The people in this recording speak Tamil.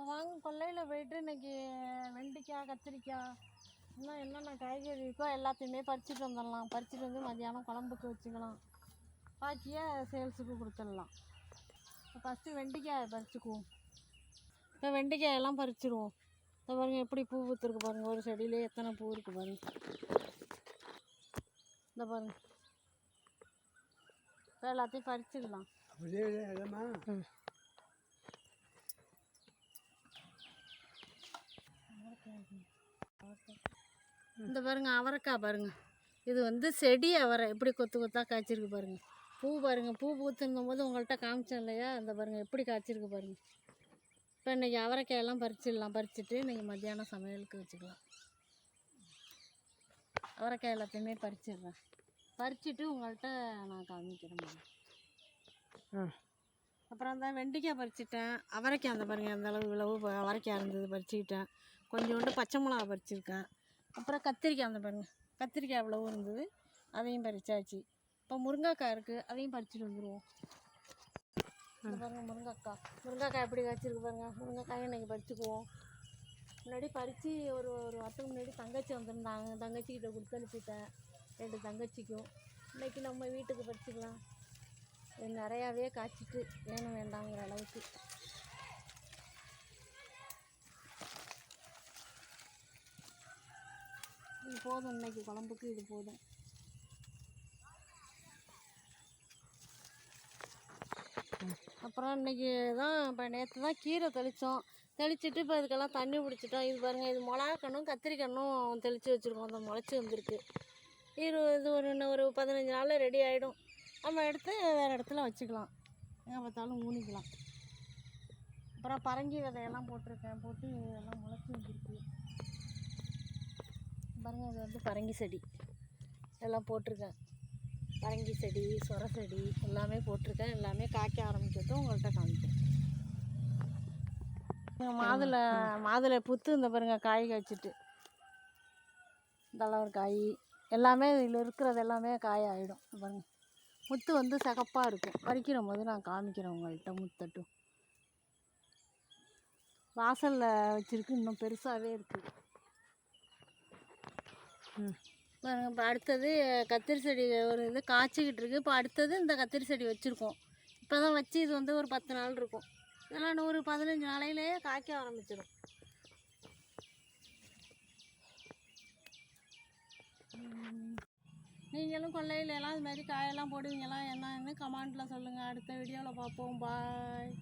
வாங்க கொல்லையில் போயிட்டு இன்றைக்கி வெண்டைக்காய் கத்திரிக்காய் இன்னும் என்னென்ன காய்கறி இருக்கோ எல்லாத்தையுமே பறிச்சுட்டு வந்துடலாம். பறிச்சுட்டு வந்து மதியானம் குழம்புக்கு வச்சுக்கலாம், பாக்கியை சேல்ஸுக்கு கொடுத்துடலாம். இப்போ ஃபஸ்ட்டு வெண்டைக்காயை பறிச்சுக்குவோம். இப்போ வெண்டைக்காயெல்லாம் பறிச்சுருவோம். இப்போ பாருங்கள் எப்படி பூ பூத்துருக்கு பாருங்கள், ஒரு செடியிலே எத்தனை பூ இருக்குது பாருங்கள். இந்த பாருங்கள், இப்போ எல்லாத்தையும் பறிச்சிடலாம். இந்த பாருங்கள் அவரைக்காய் பாருங்கள், இது வந்து செடி அவரை எப்படி கொத்து கொத்தாக காய்ச்சிருக்கு பாருங்கள். பூ பாருங்கள், பூ பூத்துருந்தும் போது உங்கள்கிட்ட காமிச்சேன் இல்லையா, இந்த பாருங்கள் எப்படி காய்ச்சிருக்கு பாருங்கள். இப்போ இன்றைக்கி அவரைக்காயெல்லாம் பறிச்சிடலாம். பறிச்சுட்டு இன்றைக்கி மத்தியானம் சமையலுக்கு வச்சுக்கலாம். அவரைக்காய் எல்லாத்தையுமே பறிச்சிடுறேன். பறிச்சுட்டு உங்கள்கிட்ட நான் காமிக்கிறேன். அப்புறம் தான் வெண்டைக்காய் பறிச்சிட்டேன். அவரைக்காய் அந்த பாருங்கள் அந்த அளவு இவ்வளவு அவரைக்காய் இருந்தது பறிச்சுக்கிட்டேன். கொஞ்சோண்டு பச்சை மிளகா பறிச்சிருக்கேன். அப்புறம் கத்திரிக்காய் அந்த பாருங்கள், கத்திரிக்காய் எவ்வளவு இருந்தது அதையும் பறிச்சாச்சு. இப்போ முருங்கைக்காய் இருக்குது, அதையும் பறிச்சுட்டு வந்துடுவோம். இந்த பாருங்கள் முருங்கைக்காய் எப்படி காய்ச்சிருக்கு பாருங்கள். முருங்கைக்காயை இன்றைக்கி பறிச்சுக்குவோம். முன்னாடி பறித்து ஒரு வாரத்துக்கு முன்னாடி தங்கச்சி வந்திருந்தாங்க, தங்கச்சிக்கிட்ட கொடுத்து அனுப்பிட்டேன். 2 தங்கச்சிக்கும். இன்றைக்கி நம்ம வீட்டுக்கு பறிச்சுக்கலாம். இது நிறையாவே காய்ச்சிட்டு வேணும் வேண்டாங்கிற அளவுக்கு. இது போதும், இன்றைக்கி குழம்புக்கு இது போதும். அப்புறம் இன்றைக்கி தான் இப்போ நேற்று தான் கீரை தெளித்தோம். தெளிச்சுட்டு இப்போ இதுக்கெல்லாம் தண்ணி பிடிச்சிட்டோம். இது பாருங்கள், இது மிளகாக்கண்ணும் கத்திரிக்கண்ணும் தெளித்து வச்சுருக்கோம். அந்த முளைச்சி வந்திருக்கு. இது இன்னும் ஒரு 15 நாளில் ரெடி ஆகிடும். நம்ம எடுத்து வேறு இடத்துல வச்சுக்கலாம், எங்கே பார்த்தாலும் ஊனிக்கலாம். அப்புறம் பரங்கி விதையெல்லாம் போட்டிருக்கேன், போட்டு எல்லாம் முளைச்சி வந்துருக்கு பாருங்கள். இது வந்து பரங்கி செடி எல்லாம் போட்டிருக்கேன். பரங்கி செடி, சொர செடி எல்லாமே போட்டிருக்கேன். எல்லாமே காய்க்க ஆரம்பிச்சதும் உங்கள்கிட்ட காமிக்கிறேன். மாதுளை புத்து இந்த பாருங்கள் காய் காய்ச்சிட்டு இதெல்லாம் ஒரு காய் எல்லாமே இதில் இருக்கிறது எல்லாமே காய் ஆகிடும். பாருங்கள் முத்து வந்து சிகப்பாக இருக்கும். பறிக்கிற போது நான் காமிக்கிறேன் உங்கள்கிட்ட. முத்தட்டும் வாசலில் வச்சுருக்கு, இன்னும் பெருசாகவே இருக்குது. இப்போ அடுத்தது கத்திரி செடி ஒரு இது காய்ச்சிக்கிட்டு இருக்குது. இப்போ அடுத்தது இந்த கத்திரி செடி வச்சுருக்கோம். இப்போ தான் வச்சு இது வந்து ஒரு 10 நாள் இருக்கும். இதெல்லாம் ஒரு 15 நாளையிலேயே காய்க்க ஆரம்பிச்சிடும். நீங்களும் கொல்லையிலலாம் இது மாதிரி காயெல்லாம் போடுவீங்களா என்னன்னு கமெண்ட்டில் சொல்லுங்கள். அடுத்த வீடியோவில் பார்ப்போம். பாய்.